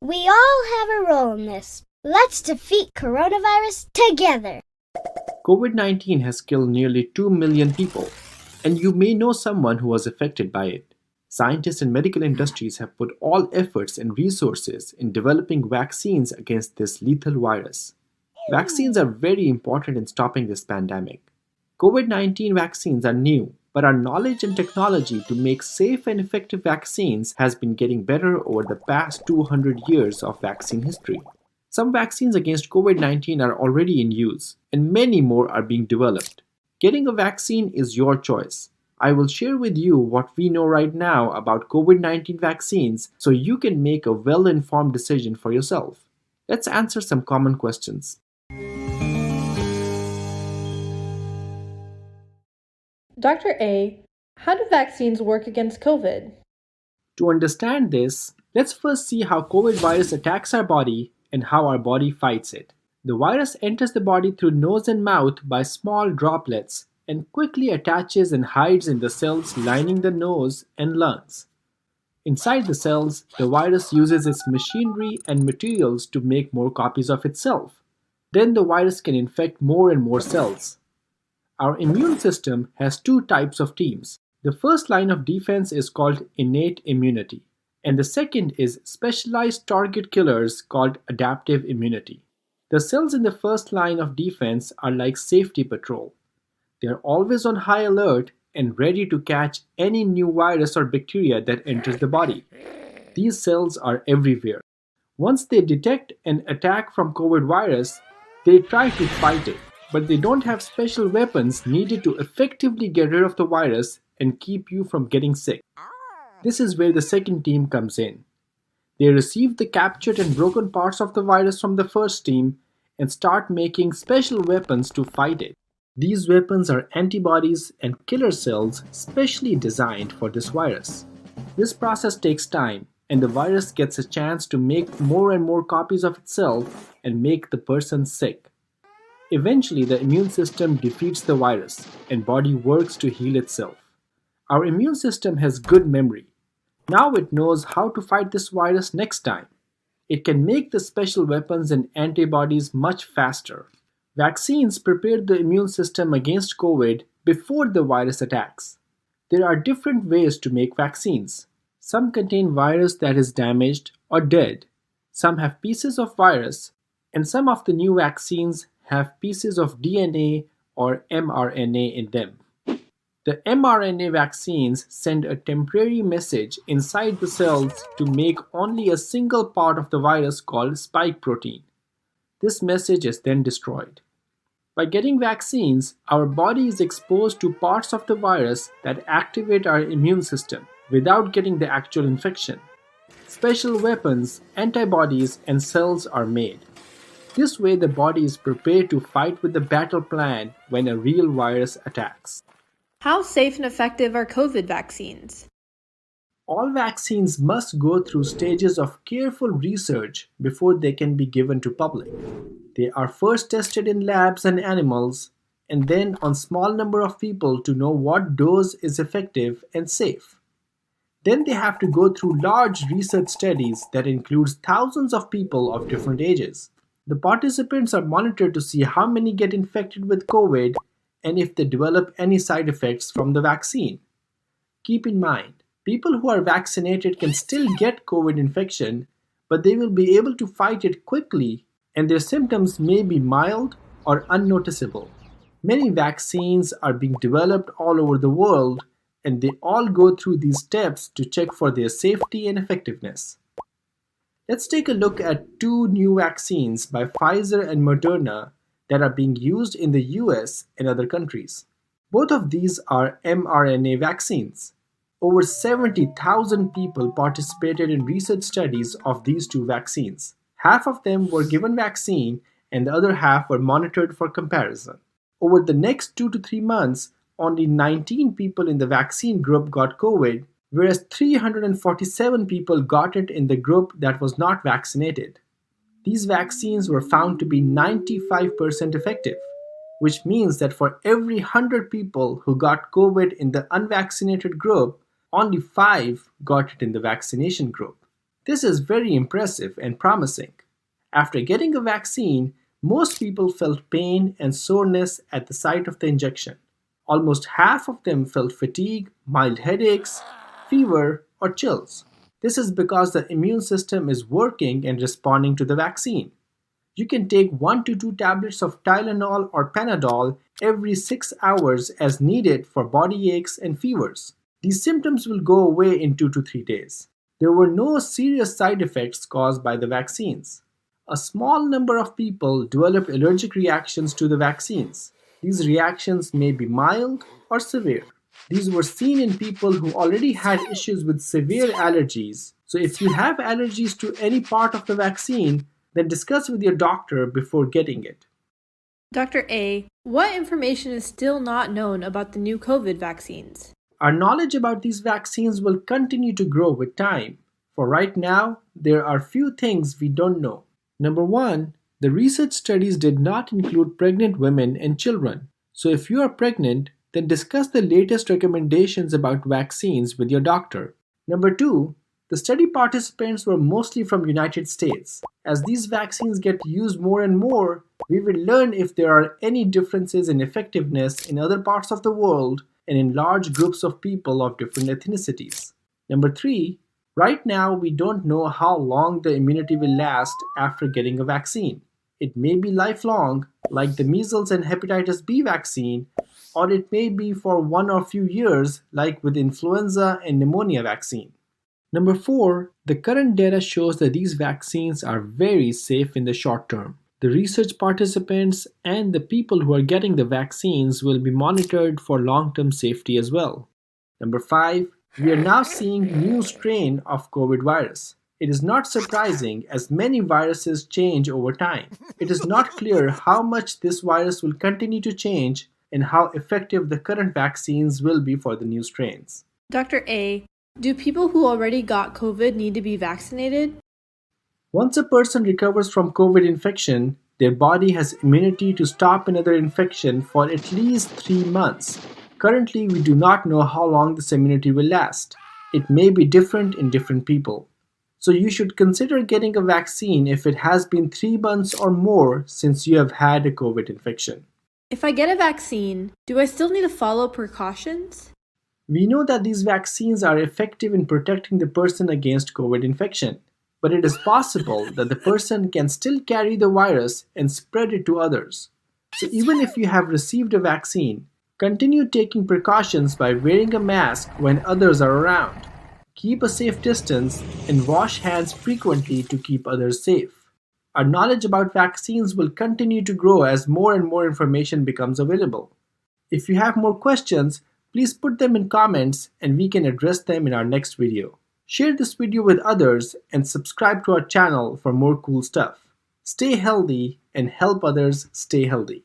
We all have a role in this. Let's defeat coronavirus together. COVID-19 has killed nearly 2 million people, and you may know someone who was affected by it. Scientists and medical industries have put all efforts and resources in developing vaccines against this lethal virus. Vaccines are very important in stopping this pandemic. COVID-19 vaccines are new, but our knowledge and technology to make safe and effective vaccines has been getting better over the past 200 years of vaccine history. Some vaccines against COVID-19 are already in use, and many more are being developed. Getting a vaccine is your choice. I will share with you what we know right now about COVID-19 vaccines so you can make a well-informed decision for yourself. Let's answer some common questions. Dr. A, how do vaccines work against COVID? To understand this, let's first see how COVID virus attacks our body and how our body fights it. The virus enters the body through nose and mouth by small droplets and quickly attaches and hides in the cells lining the nose and lungs. Inside the cells, the virus uses its machinery and materials to make more copies of itself. Then the virus can infect more and more cells. Our immune system has two types of teams. The first line of defense is called innate immunity, and the second is specialized target killers called adaptive immunity. The cells in the first line of defense are like safety patrol. They are always on high alert and ready to catch any new virus or bacteria that enters the body. These cells are everywhere. Once they detect an attack from COVID virus, they try to fight it, but they don't have special weapons needed to effectively get rid of the virus and keep you from getting sick. This is where the second team comes in. They receive the captured and broken parts of the virus from the first team and start making special weapons to fight it. These weapons are antibodies and killer cells specially designed for this virus. This process takes time, and the virus gets a chance to make more and more copies of itself and make the person sick. Eventually, the immune system defeats the virus, and body works to heal itself. Our immune system has good memory. Now it knows how to fight this virus next time. It can make the special weapons and antibodies much faster. Vaccines prepare the immune system against COVID before the virus attacks. There are different ways to make vaccines. Some contain virus that is damaged or dead. Some have pieces of virus, and some of the new vaccines have pieces of DNA or mRNA in them. The mRNA vaccines send a temporary message inside the cells to make only a single part of the virus called spike protein. This message is then destroyed. By getting vaccines, our body is exposed to parts of the virus that activate our immune system without getting the actual infection. Special weapons, antibodies, and cells are made. This way, the body is prepared to fight with the battle plan when a real virus attacks. How safe and effective are COVID vaccines? All vaccines must go through stages of careful research before they can be given to public. They are first tested in labs and animals, and then on small number of people to know what dose is effective and safe. Then they have to go through large research studies that includes thousands of people of different ages. The participants are monitored to see how many get infected with COVID and if they develop any side effects from the vaccine. Keep in mind, people who are vaccinated can still get COVID infection, but they will be able to fight it quickly and their symptoms may be mild or unnoticeable. Many vaccines are being developed all over the world and they all go through these steps to check for their safety and effectiveness. Let's take a look at two new vaccines by Pfizer and Moderna that are being used in the US and other countries. Both of these are mRNA vaccines. Over 70,000 people participated in research studies of these two vaccines. Half of them were given vaccine and the other half were monitored for comparison. Over the next 2 to 3 months, only 19 people in the vaccine group got COVID, whereas 347 people got it in the group that was not vaccinated. These vaccines were found to be 95% effective, which means that for every 100 people who got COVID in the unvaccinated group, Only 5 got it in the vaccination group. This is very impressive and promising. After getting a vaccine, most people felt pain and soreness at the site of the injection. Almost half of them felt fatigue, mild headaches, fever, or chills. This is because the immune system is working and responding to the vaccine. You can take 1 to 2 tablets of Tylenol or Panadol every 6 hours as needed for body aches and fevers. These symptoms will go away in 2 to 3 days. There were no serious side effects caused by the vaccines. A small number of people developed allergic reactions to the vaccines. These reactions may be mild or severe. These were seen in people who already had issues with severe allergies. So if you have allergies to any part of the vaccine, then discuss with your doctor before getting it. Dr. A, what information is still not known about the new COVID vaccines? Our knowledge about these vaccines will continue to grow with time. For right now, there are few things we don't know. Number 1, the research studies did not include pregnant women and children. So if you are pregnant, then discuss the latest recommendations about vaccines with your doctor. Number 2, the study participants were mostly from United States. As these vaccines get used more and more, we will learn if there are any differences in effectiveness in other parts of the world and in large groups of people of different ethnicities. Number 3, right now we don't know how long the immunity will last after getting a vaccine. It may be lifelong, like the measles and hepatitis B vaccine, or it may be for 1 or few years, like with influenza and pneumonia vaccine. Number 4, the current data shows that these vaccines are very safe in the short term. The research participants and the people who are getting the vaccines will be monitored for long-term safety as well. Number 5, we are now seeing new strain of COVID virus. It is not surprising as many viruses change over time. It is not clear how much this virus will continue to change and how effective the current vaccines will be for the new strains. Dr. A, do people who already got COVID need to be vaccinated? Once a person recovers from COVID infection, their body has immunity to stop another infection for at least 3 months. Currently, we do not know how long this immunity will last. It may be different in different people. So you should consider getting a vaccine if it has been 3 months or more since you have had a COVID infection. If I get a vaccine, do I still need to follow precautions? We know that these vaccines are effective in protecting the person against COVID infection, but it is possible that the person can still carry the virus and spread it to others. So even if you have received a vaccine, continue taking precautions by wearing a mask when others are around. Keep a safe distance and wash hands frequently to keep others safe. Our knowledge about vaccines will continue to grow as more and more information becomes available. If you have more questions, please put them in comments and we can address them in our next video. Share this video with others and subscribe to our channel for more cool stuff. Stay healthy and help others stay healthy.